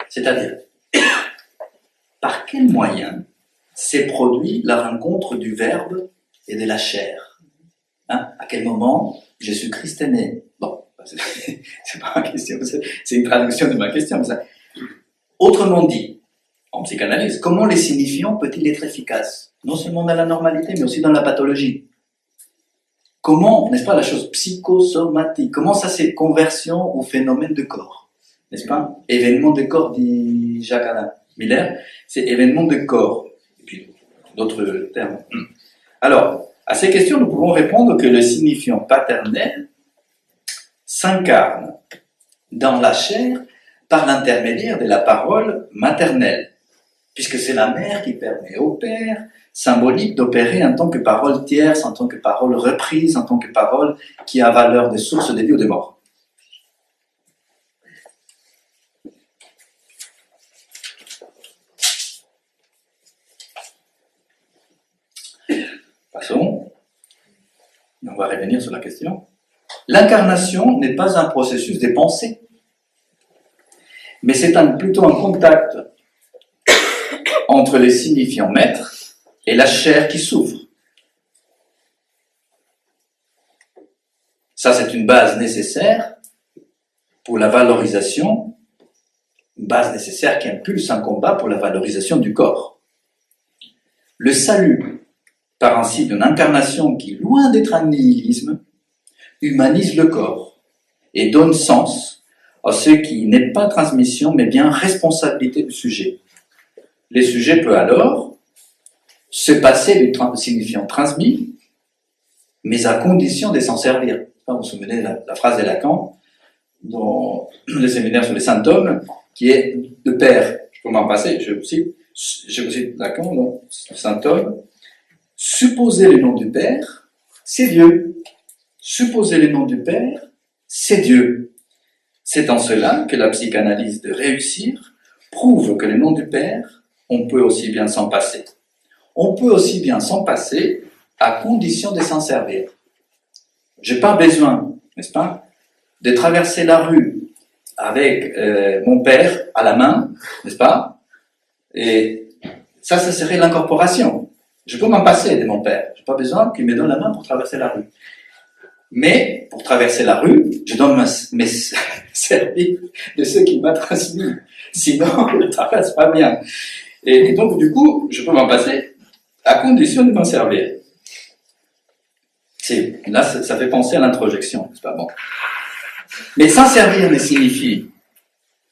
C'est-à-dire, par quel moyen s'est produit la rencontre du Verbe et de la chair? À quel moment Jésus-Christ est né? Bon, c'est pas ma question, c'est une traduction de ma question. Ça. Autrement dit, en psychanalyse, comment les signifiants peut-il être efficace? Non seulement dans la normalité, mais aussi dans la pathologie. Comment, n'est-ce pas, la chose psychosomatique, comment ça c'est conversion au phénomène de corps? N'est-ce pas? Événement de corps, dit Jacques-Alain Miller, c'est événement de corps. Et puis d'autres termes. Alors, à ces questions, nous pouvons répondre que le signifiant paternel s'incarne dans la chair par l'intermédiaire de la parole maternelle, puisque c'est la mère qui permet au père symbolique d'opérer en tant que parole tierce, en tant que parole reprise, en tant que parole qui a valeur de source de vie ou de mort. Passons. On va revenir sur la question. L'incarnation n'est pas un processus de pensée, mais c'est plutôt un contact entre les signifiants maîtres et la chair qui souffre. Ça, c'est une base nécessaire pour la valorisation, une base nécessaire qui impulse un combat pour la valorisation du corps. Le salut, par ainsi d'une incarnation qui, loin d'être un nihilisme, humanise le corps et donne sens à ce qui n'est pas transmission, mais bien responsabilité du sujet. Le sujet peut alors se passer du signifiant transmis, mais à condition de s'en servir. Vous vous souvenez de la phrase de Lacan dans le séminaire sur les symptômes, qui est le père. Je peux m'en passer, je vous cite Lacan, dans le symptôme. Supposer le nom du père, c'est Dieu. Supposer le nom du père, c'est Dieu. C'est en cela que la psychanalyse de réussir prouve que le nom du père, on peut aussi bien s'en passer. On peut aussi bien s'en passer à condition de s'en servir. J'ai pas besoin, n'est-ce pas, de traverser la rue avec mon père à la main, n'est-ce pas? Et ça serait l'incorporation. Je peux m'en passer de mon père. J'ai pas besoin qu'il me donne la main pour traverser la rue. Mais, pour traverser la rue, je dois me servir de ce qu'il m'a transmis. Sinon, je ne traverse pas bien. Et donc, du coup, je peux m'en passer à condition de m'en servir. Là, ça fait penser à l'introjection, c'est pas bon. Mais s'en servir ne signifie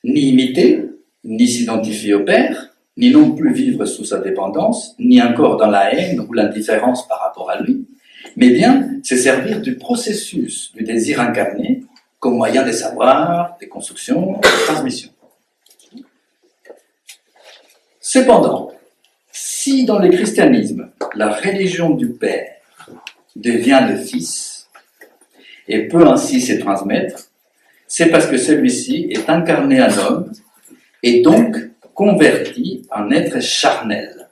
ni imiter, ni s'identifier au père, ni non plus vivre sous sa dépendance, ni encore dans la haine ou l'indifférence par rapport à lui, mais bien se servir du processus du désir incarné comme moyen de savoir, de construction, de transmission. Cependant, si dans le christianisme, la religion du Père devient le Fils et peut ainsi se transmettre, c'est parce que celui-ci est incarné en homme et donc converti en être charnel.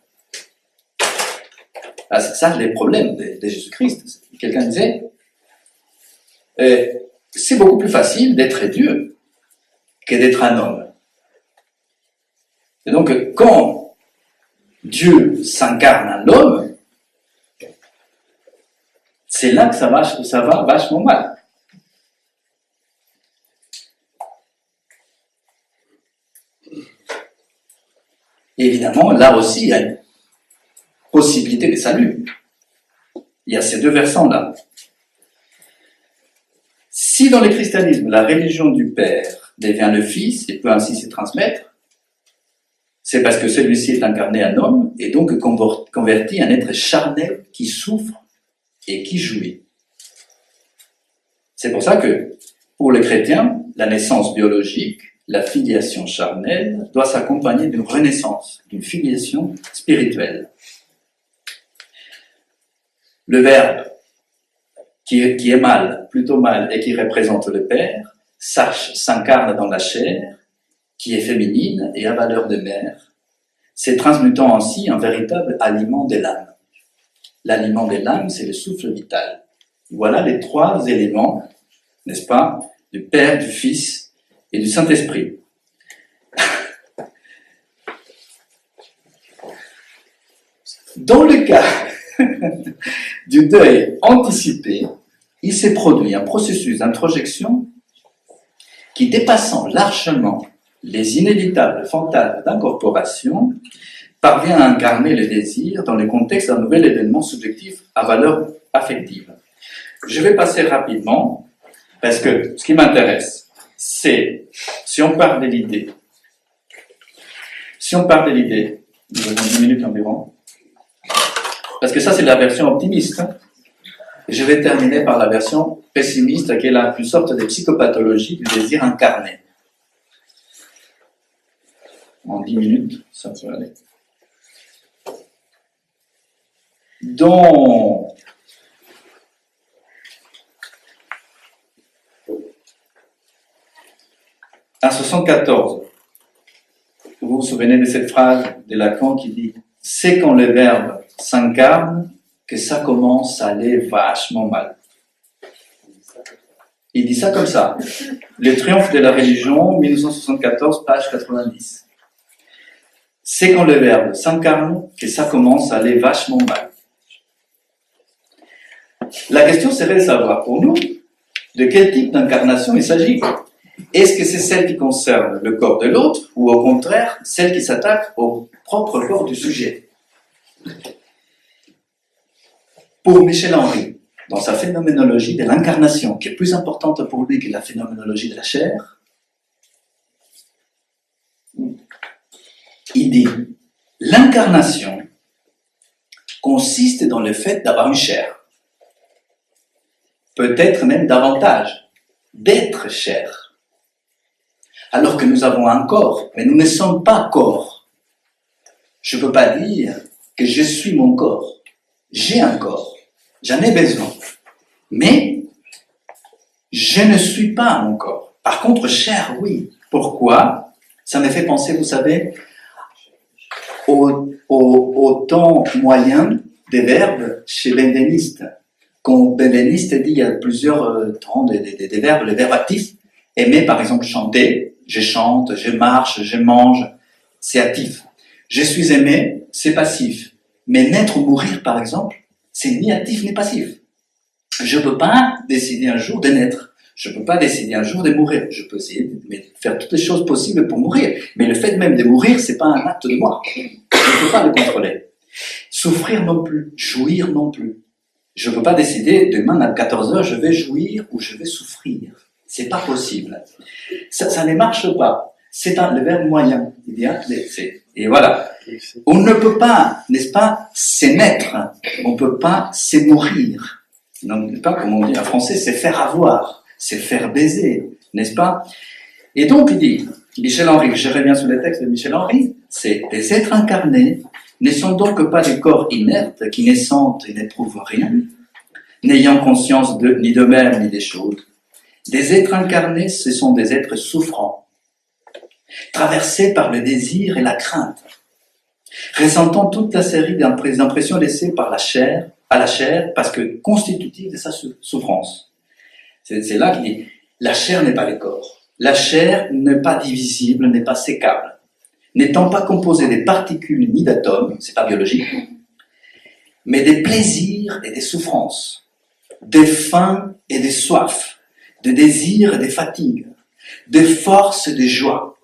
Ah, c'est ça les problèmes de Jésus-Christ. Quelqu'un disait, c'est beaucoup plus facile d'être Dieu que d'être un homme. Et donc, quand Dieu s'incarne en l'homme, c'est là que ça va vachement mal. Et évidemment, là aussi, il y a une possibilité de salut. Il y a ces deux versants-là. Si dans le christianisme, la religion du Père devient le Fils et peut ainsi se transmettre, c'est parce que celui-ci est incarné en homme et donc converti en être charnel qui souffre et qui jouit. C'est pour ça que, pour les chrétiens, la naissance biologique, la filiation charnelle, doit s'accompagner d'une renaissance, d'une filiation spirituelle. Le Verbe, qui est mâle, plutôt mâle, et qui représente le Père, s'incarne dans la chair, qui est féminine et à valeur de mère, se transmutant ainsi un véritable aliment de l'âme. L'aliment de l'âme, c'est le souffle vital. Voilà les trois éléments, n'est-ce pas, du Père, du Fils et du Saint-Esprit. Dans le cas du deuil anticipé, il s'est produit un processus d'introjection qui, dépassant largement les inévitables fantasmes d'incorporation, parvient à incarner le désir dans le contexte d'un nouvel événement subjectif à valeur affective. Je vais passer rapidement, parce que ce qui m'intéresse, c'est, si on part de l'idée, nous avons 10 minutes environ, parce que ça c'est la version optimiste, et je vais terminer par la version pessimiste, qui est une sorte de psychopathologie du désir incarné. En 10 minutes, ça peut aller. Donc, en 74, vous vous souvenez de cette phrase de Lacan qui dit « C'est quand le verbe s'incarne que ça commence à aller vachement mal. » Il dit ça comme ça. Le triomphe de la religion, 1974, page 90. C'est quand le verbe s'incarne que ça commence à aller vachement mal. La question serait de savoir pour nous de quel type d'incarnation il s'agit. Est-ce que c'est celle qui concerne le corps de l'autre ou au contraire celle qui s'attaque au propre corps du sujet? Pour Michel Henry, dans sa phénoménologie de l'incarnation, qui est plus importante pour lui que la phénoménologie de la chair, il dit « L'incarnation consiste dans le fait d'avoir une chair. Peut-être même davantage, d'être chair. Alors que nous avons un corps, mais nous ne sommes pas corps. Je ne peux pas dire que je suis mon corps. J'ai un corps, j'en ai besoin. Mais je ne suis pas mon corps. Par contre, chair, oui. Pourquoi? Ça me fait penser, vous savez, au temps moyen des verbes chez Benveniste. Quand Benveniste dit il y a plusieurs temps des verbes, le verbe actif, aimer par exemple chanter, je chante, je marche, je mange, c'est actif. Je suis aimé, c'est passif. Mais naître ou mourir par exemple, c'est ni actif ni passif. Je ne peux pas décider un jour de naître. Je ne peux pas décider un jour de mourir. Je peux essayer de faire toutes les choses possibles pour mourir. Mais le fait même de mourir, ce n'est pas un acte de moi. Je ne peux pas le contrôler. Souffrir non plus. Jouir non plus. Je ne peux pas décider, demain à 14h, je vais jouir ou je vais souffrir. C'est pas possible. Ça ne marche pas. C'est le verbe moyen. Et voilà. On ne peut pas, n'est-ce pas, c'est naître. On ne peut pas, c'est mourir. Donc, pas comme on dit en français, c'est faire avoir, c'est faire baiser, n'est-ce pas? Et donc, il dit, Michel Henry, je reviens sur les textes de Michel Henry, c'est des êtres incarnés, ne sont donc pas des corps inertes qui ne sentent et n'éprouvent rien, n'ayant conscience ni d'eux-mêmes ni des choses. Des êtres incarnés, ce sont des êtres souffrants, traversés par le désir et la crainte, ressentant toute la série d'impressions laissées par la chair, à la chair, parce que constitutive de sa souffrance. C'est là qu'il dit, la chair n'est pas le corps. La chair n'est pas divisible, n'est pas sécable. N'étant pas composée des particules ni d'atomes, c'est pas biologique, mais des plaisirs et des souffrances, des faims et des soifs, des désirs et des fatigues, des forces et des joies.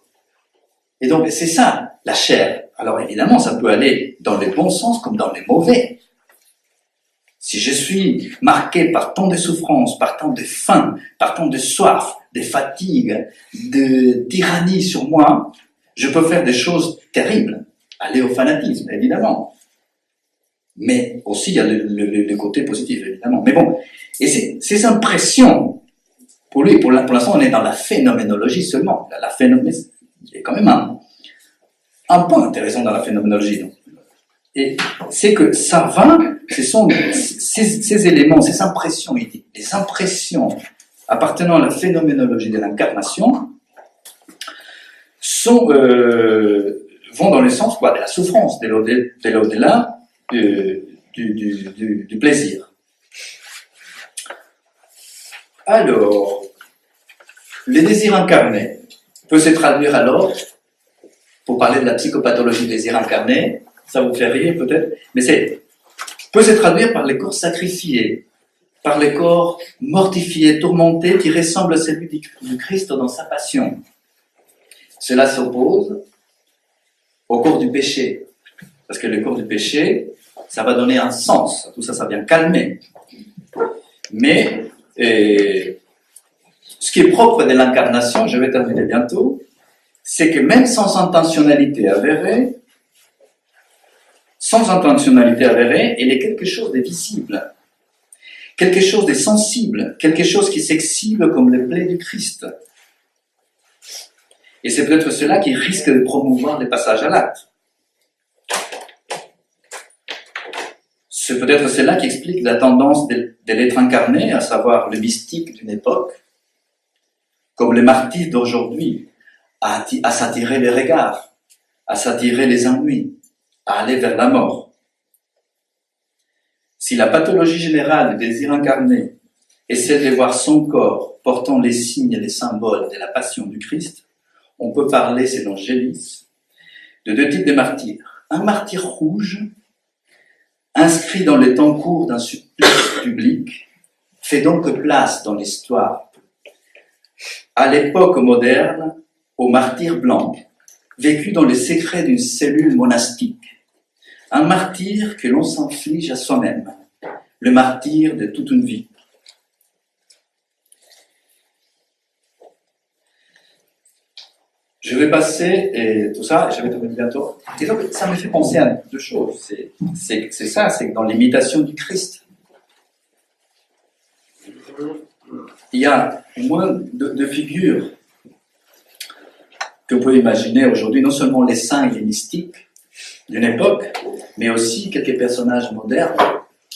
Et donc, c'est ça, la chair. Alors évidemment, ça peut aller dans les bons sens comme dans les mauvais. Si je suis marqué par tant de souffrances, par tant de faim, par tant de soif, de fatigue, de tyrannie sur moi, je peux faire des choses terribles, aller au fanatisme, évidemment. Mais aussi, il y a le côté positif, évidemment. Mais bon, et ces impressions, pour lui, pour l'instant, on est dans la phénoménologie seulement. Il y a quand même un point intéressant dans la phénoménologie. Donc. Et c'est que ça va, ce sont ces éléments, ces impressions, il dit, les impressions appartenant à la phénoménologie de l'incarnation vont dans le sens quoi, de la souffrance, de l'au-delà du plaisir. Alors, le désir incarné, peut se traduire alors, pour parler de la psychopathologie du désir incarné, ça vous fait rire peut-être, mais peut se traduire par les corps sacrifiés, par les corps mortifiés, tourmentés, qui ressemblent à celui du Christ dans sa passion. Cela s'oppose au corps du péché, parce que le corps du péché, ça va donner un sens à tout ça, ça vient calmer. Mais ce qui est propre de l'incarnation, je vais terminer bientôt, c'est que même sans intentionnalité avérée, il est quelque chose de visible, quelque chose de sensible, quelque chose qui s'exhibe comme les plaies du Christ. Et c'est peut-être cela qui risque de promouvoir les passages à l'acte. C'est peut-être cela qui explique la tendance de l'être incarné, à savoir le mystique d'une époque, comme les martyrs d'aujourd'hui, à s'attirer les regards, à s'attirer les ennuis, à aller vers la mort. Si la pathologie générale du désir incarné essaie de voir son corps portant les signes et les symboles de la passion du Christ, on peut parler, selon Gélis, de deux types de martyrs. Un martyr rouge, inscrit dans le temps court d'un supplice public, fait donc place dans l'histoire, à l'époque moderne, au martyr blanc, vécu dans le secret d'une cellule monastique. Un martyr que l'on s'inflige à soi-même, le martyr de toute une vie. Je vais passer, et tout ça, je vais terminer bientôt. Et donc, ça me fait penser à deux choses. C'est que dans l'imitation du Christ, il y a moins de figures que vous pouvez imaginer aujourd'hui, non seulement les saints et les mystiques d'une époque, mais aussi quelques personnages modernes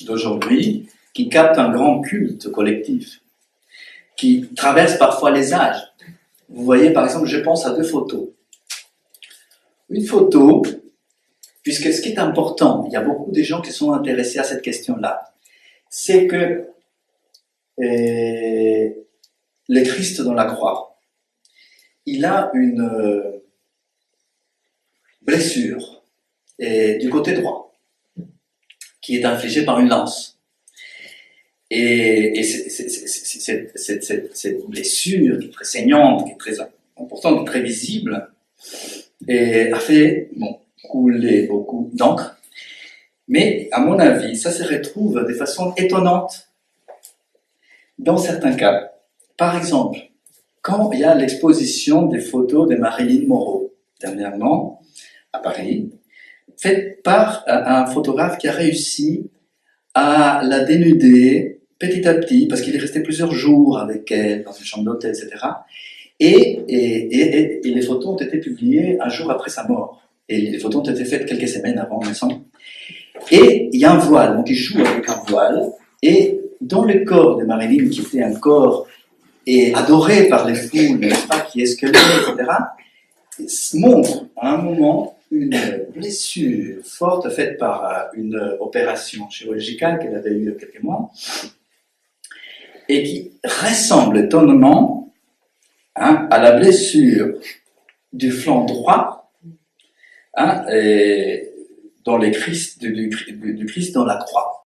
d'aujourd'hui qui captent un grand culte collectif, qui traversent parfois les âges. Vous voyez, par exemple, je pense à deux photos. Une photo, puisque ce qui est important, il y a beaucoup de gens qui sont intéressés à cette question-là, c'est que le Christ dans la croix, il a une blessure du côté droit, qui est infligée par une lance. Et cette blessure qui est très saignante, qui est très importante, qui est très visible, a fait couler beaucoup d'encre. Mais à mon avis, ça se retrouve de façon étonnante dans certains cas. Par exemple, quand il y a l'exposition des photos de Marilyn Monroe, dernièrement, à Paris, faite par un photographe qui a réussi à la dénuder petit à petit, parce qu'il est resté plusieurs jours avec elle dans une chambre d'hôtel, etc. Et les photos ont été publiées un jour après sa mort. Et les photos ont été faites quelques semaines avant, me semble. Et il y a un voile, donc il joue avec un voile, et dans le corps de Marilyn, qui était un corps adoré par les foules, n'est-ce pas, qui est squeletté, etc., montre à un moment une blessure forte faite par une opération chirurgicale qu'elle avait eue il y a quelques mois, et qui ressemble étonnamment à la blessure du flanc droit dans les Christ, du Christ dans la croix.